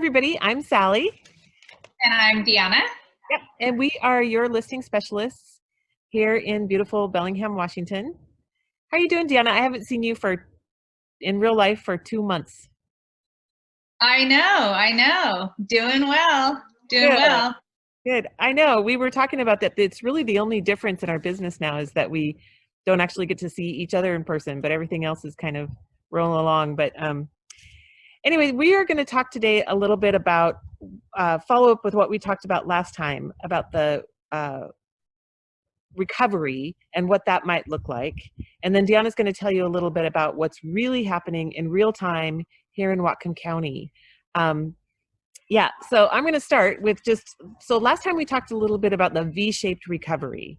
everybody. I'm Sally. And I'm Deanna. Yep. And we are your listing specialists here in beautiful Bellingham, Washington. How are you doing, Deanna? I haven't seen you in real life for 2 months. I know. Doing well. Good. Good. I know. We were talking about that. It's really the only difference in our business now is that we don't actually get to see each other in person, but everything else is kind of rolling along. But anyway, we are going to talk today a little bit about follow up with what we talked about last time about the recovery and what that might look like. And then Deanna's going to tell you a little bit about what's really happening in real time here in Whatcom County. Yeah, so I'm going to start with so last time we talked a little bit about the V-shaped recovery.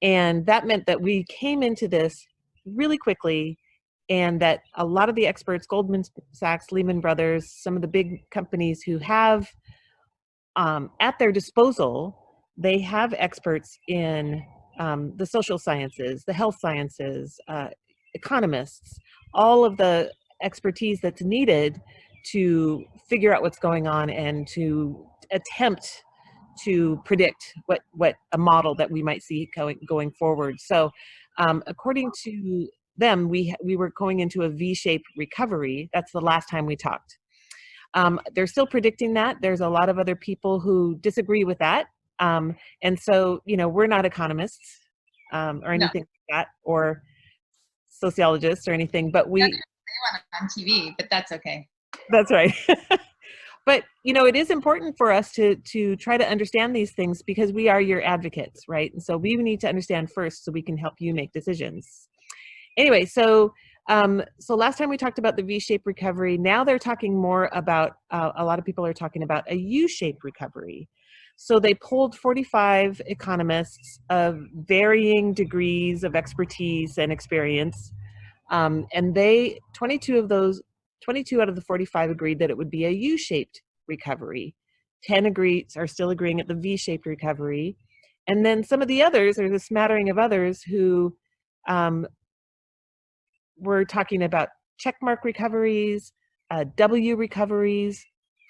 And that meant that we came into this really quickly and that a lot of the experts, Goldman Sachs, Lehman Brothers, some of the big companies who have at their disposal, they have experts in the social sciences, the health sciences, economists, all of the expertise that's needed to figure out what's going on and to attempt to predict what a model that we might see going forward. So according to them, we were going into a V-shaped recovery. That's the last time we talked. They're still predicting that. There's a lot of other people who disagree with that. And so, we're not economists or anything like that, or sociologists or anything, but we on TV, but that's okay. That's right. But, it is important for us to try to understand these things because we are your advocates, right? And so we need to understand first so we can help you make decisions. Anyway, so last time we talked about the V-shaped recovery. Now they're talking more about, a lot of people are talking about a U-shaped recovery. So they polled 45 economists of varying degrees of expertise and experience. And 22 out of the 45 agreed that it would be a U-shaped recovery. 10 are still agreeing at the V-shaped recovery. And then some of the others, there's a smattering of others who were talking about checkmark recoveries, W recoveries,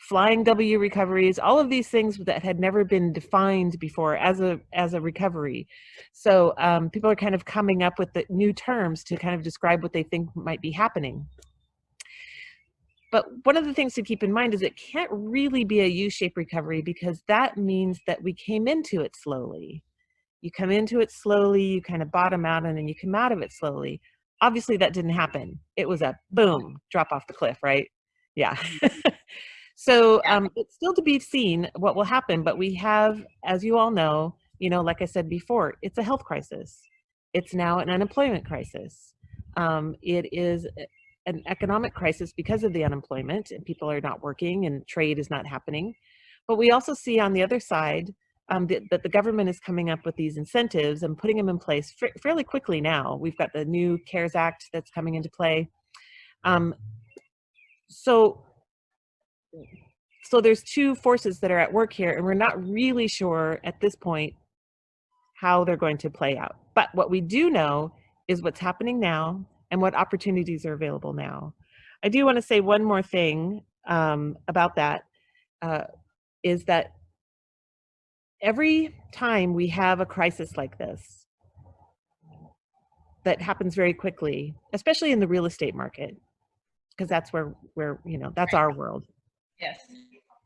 flying W recoveries, all of these things that had never been defined before as a recovery. So people are kind of coming up with the new terms to kind of describe what they think might be happening. But one of the things to keep in mind is it can't really be a U-shaped recovery because that means that we came into it slowly. You come into it slowly, you kind of bottom out, and then you come out of it slowly. Obviously, that didn't happen. It was a boom, drop off the cliff, right? Yeah. So it's still to be seen what will happen, but we have, as you all know, like I said before, it's a health crisis. It's now an unemployment crisis. It is an economic crisis because of the unemployment and people are not working and trade is not happening. But we also see on the other side that the government is coming up with these incentives and putting them in place fairly quickly now. We've got the new CARES Act that's coming into play. So there's two forces that are at work here, and we're not really sure at this point how they're going to play out. But what we do know is what's happening now and what opportunities are available now. I do want to say one more thing about that, is that every time we have a crisis like this that happens very quickly, especially in the real estate market, because that's where that's our world. Yes.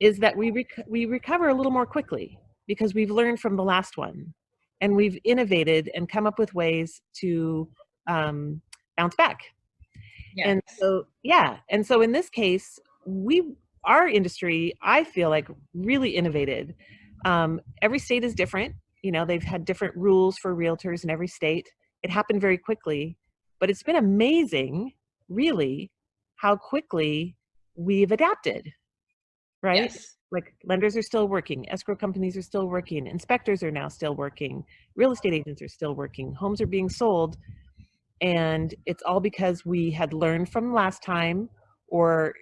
Is that we recover a little more quickly because we've learned from the last one and we've innovated and come up with ways to bounce back. Yes. And so in this case, our industry, I feel like, really innovated. Every state is different. They've had different rules for realtors in every state. It happened very quickly, but it's been amazing, really, how quickly we've adapted, right? Yes. Like lenders are still working, escrow companies are still working, inspectors are now still working, real estate agents are still working, homes are being sold. And it's all because we had learned from last time, or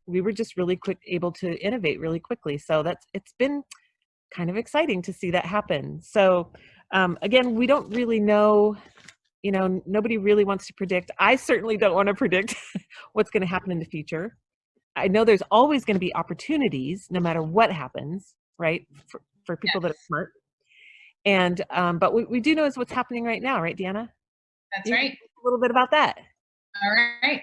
we were just really able to innovate really quickly. So it's been kind of exciting to see that happen. So again, we don't really know, nobody really wants to predict. I certainly don't want to predict what's going to happen in the future. I know there's always going to be opportunities no matter what happens, right? For people that are smart. And, but we do know is what's happening right now, right, Deanna? That's right. A little bit about that. All right.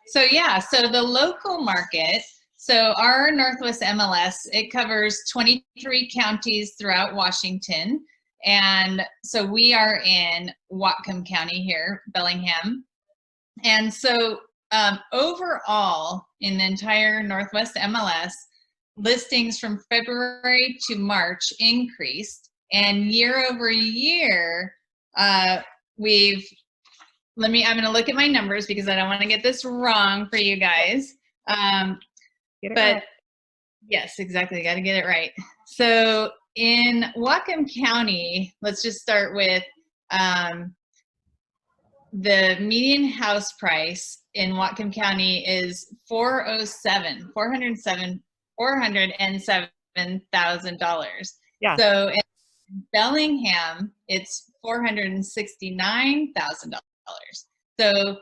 So yeah, so the local market, so our Northwest MLS, it covers 23 counties throughout Washington. And so we are in Whatcom County here, Bellingham. And so overall, in the entire Northwest MLS, listings from February to March increased. And year over year, I'm going to look at my numbers because I don't want to get this wrong for you guys. But right. Yes, exactly. Got to get it right. So in Whatcom County, let's just start with the median house price in Whatcom County is $407,000. Yeah. So in Bellingham, it's $469,000. So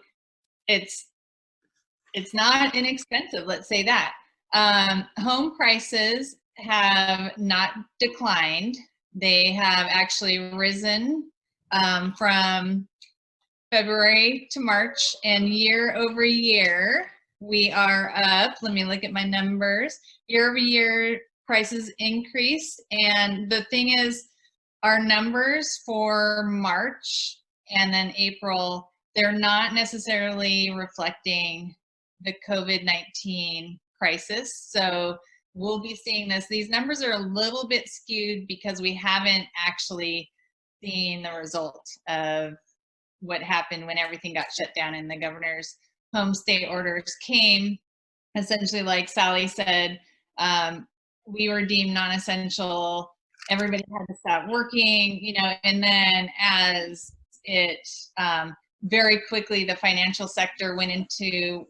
it's not inexpensive, let's say that. Home prices have not declined. They have actually risen from February to March, and year over year, we are up. Let me look at my numbers. Year over year, prices increase. And the thing is, our numbers for March and then April, they're not necessarily reflecting the COVID-19 crisis. So we'll be seeing this. These numbers are a little bit skewed because we haven't actually seen the result of what happened when everything got shut down and the governor's home state orders came. Essentially, like Sally said, we were deemed non-essential. Everybody had to stop working, and then as it very quickly, the financial sector went into,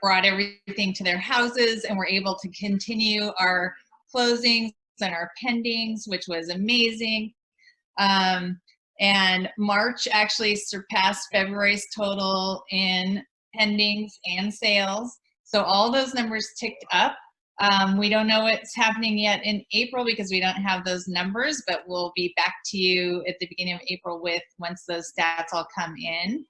brought everything to their houses and were able to continue our closings and our pendings, which was amazing. And March actually surpassed February's total in pendings and sales. So all those numbers ticked up. We don't know what's happening yet in April because we don't have those numbers, but we'll be back to you at the beginning of April once those stats all come in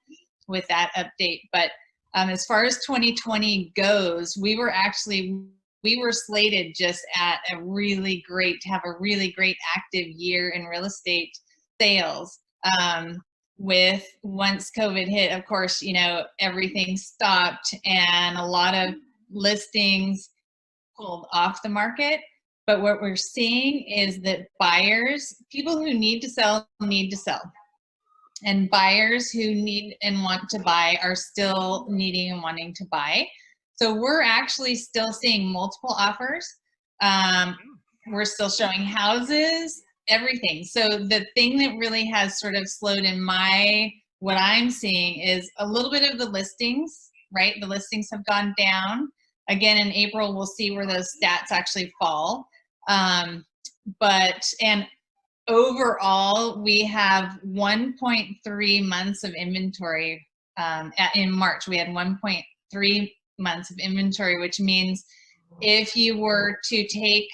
with that update. But as far as 2020 goes, we were slated just to have a really great active year in real estate sales. With once COVID hit, of course, everything stopped and a lot of listings pulled off the market. But what we're seeing is that people who need to sell. And buyers who need and want to buy are still needing and wanting to buy. So we're actually still seeing multiple offers. We're still showing houses, everything. So the thing that really has sort of slowed in what I'm seeing is a little bit of the listings, right? The listings have gone down. Again, in April, we'll see where those stats actually fall. And overall, we have 1.3 months of inventory. In March, we had 1.3 months of inventory, which means if you were to take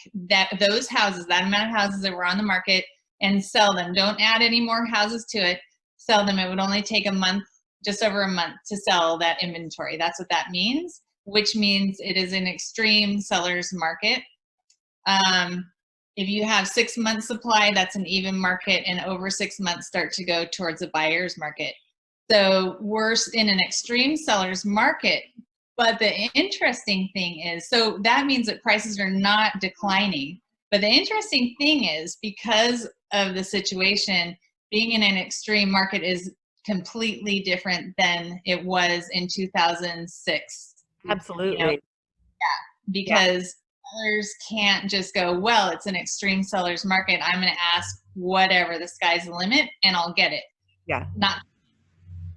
those houses, that amount of houses that were on the market and sell them, don't add any more houses to it, sell them, it would only take just over a month to sell that inventory. That's what that means, which means it is an extreme seller's market. If you have 6 months supply, that's an even market, and over 6 months start to go towards a buyer's market. So we're in an extreme seller's market. But the interesting thing is, so that means that prices are not declining. But the interesting thing is, because of the situation, being in an extreme market is completely different than it was in 2006. Absolutely. Because sellers can't just go, well, it's an extreme seller's market, I'm going to ask whatever, the sky's the limit, and I'll get it. Yeah. Not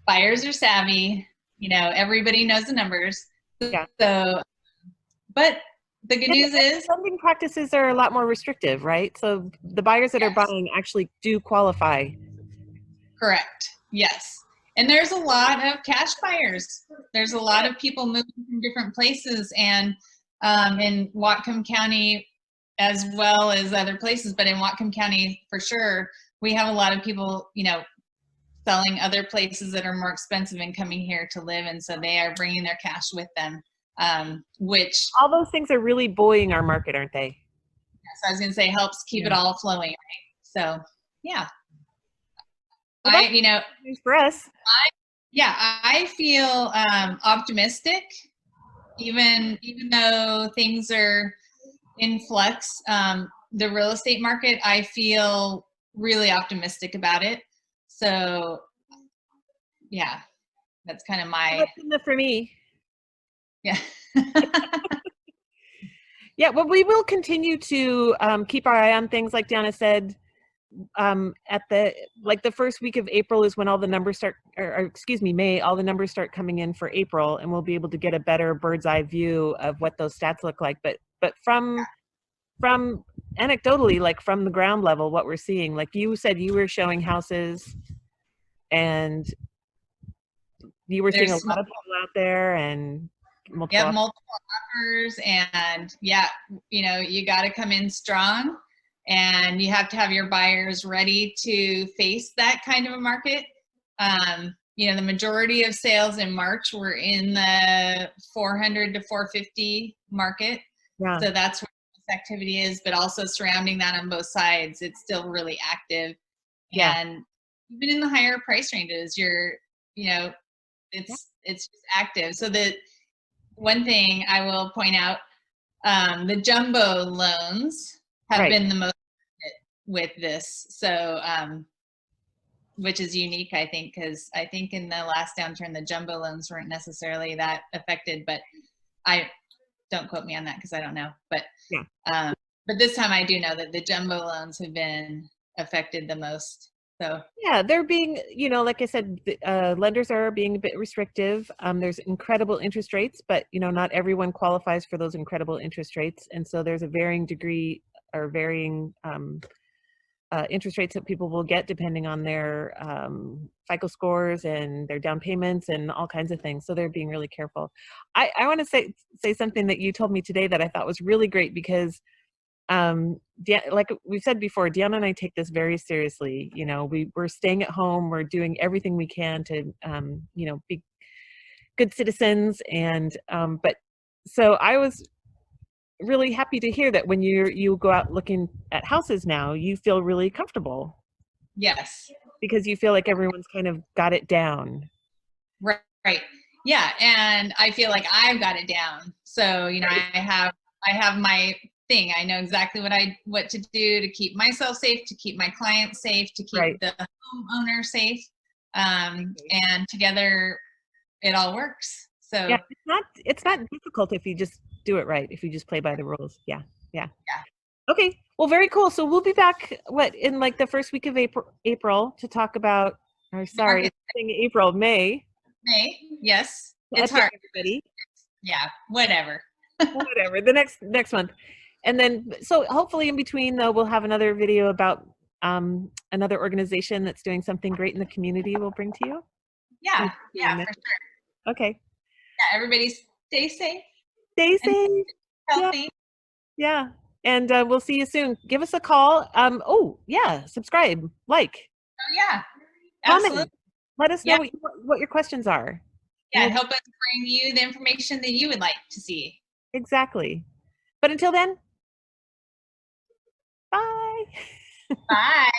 buyers are savvy, everybody knows the numbers. Yeah. So, but the good news is lending practices are a lot more restrictive, right? So the buyers that are buying actually do qualify. Correct. Yes. And there's a lot of cash buyers. There's a lot of people moving from different places, and in Whatcom County as well as other places, but in Whatcom County for sure, we have a lot of people, you know, selling other places that are more expensive and coming here to live, and so they are bringing their cash with them, which All those things are really buoying our market, aren't they? so I was going to say helps keep it all flowing, right? So yeah, Well, you know, news for us. I feel optimistic, even though things are in flux. The real estate market, I feel really optimistic about it. So yeah, that's kind of my, That's enough for me. yeah. Yeah, well, we will continue to keep our eye on things, like Deanna said. At the first week of April is when all the numbers start, or excuse me, May, all the numbers start coming in for April, and we'll be able to get a better bird's eye view of what those stats look like. But from anecdotally, like from the ground level, what we're seeing, like you said, you were showing houses, and you were seeing a lot of people out there, and multiple offers, and yeah, you know, you got to come in strong, and you have to have your buyers ready to face that kind of a market. You know, the majority of sales in March were in the 400 to 450 market. Yeah. So that's where this activity is, but also surrounding that on both sides, it's still really active. Yeah. And even in the higher price ranges, you know, it's just active. So that one thing I will point out, the jumbo loans have been the most with this. So, which is unique, I think, because I think in the last downturn, the jumbo loans weren't necessarily that affected, but don't quote me on that because I don't know. But but this time I do know that the jumbo loans have been affected the most. So yeah, they're being, you know, like I said, lenders are being a bit restrictive. There's incredible interest rates, but you know, not everyone qualifies for those incredible interest rates, and so there's a varying degree or varying interest rates that people will get depending on their FICO scores and their down payments and all kinds of things. So they're being really careful. I want to say something that you told me today that I thought was really great, because like we've said before, Deanna and I take this very seriously. You know, we're staying at home, we're doing everything we can to you know, be good citizens, and but so I was really happy to hear that when you go out looking at houses now, you feel really comfortable. Yes. Because you feel like everyone's kind of got it down. Right. Yeah, and I feel like I've got it down. So, you know, I have my thing. I know exactly what to do to keep myself safe, to keep my clients safe, to keep the homeowner safe. And together it all works. So yeah, it's not difficult if you just do it right, if you just play by the rules. Yeah. Okay, well, very cool. So we'll be back in like the first week of April to talk about, or sorry, May. Yes, it's hard. Everybody. Yeah, whatever. Whatever, the next month. And then, so hopefully in between though, we'll have another video about another organization that's doing something great in the community we'll bring to you. Yeah, for sure. Okay. Yeah, everybody stay safe. Stay safe. Healthy. Yeah. And we'll see you soon. Give us a call. Oh yeah, subscribe, like. Oh yeah, comment. absolutely. Let us know what your questions are. Yeah, help us bring you the information that you would like to see. Exactly. But until then, bye. Bye.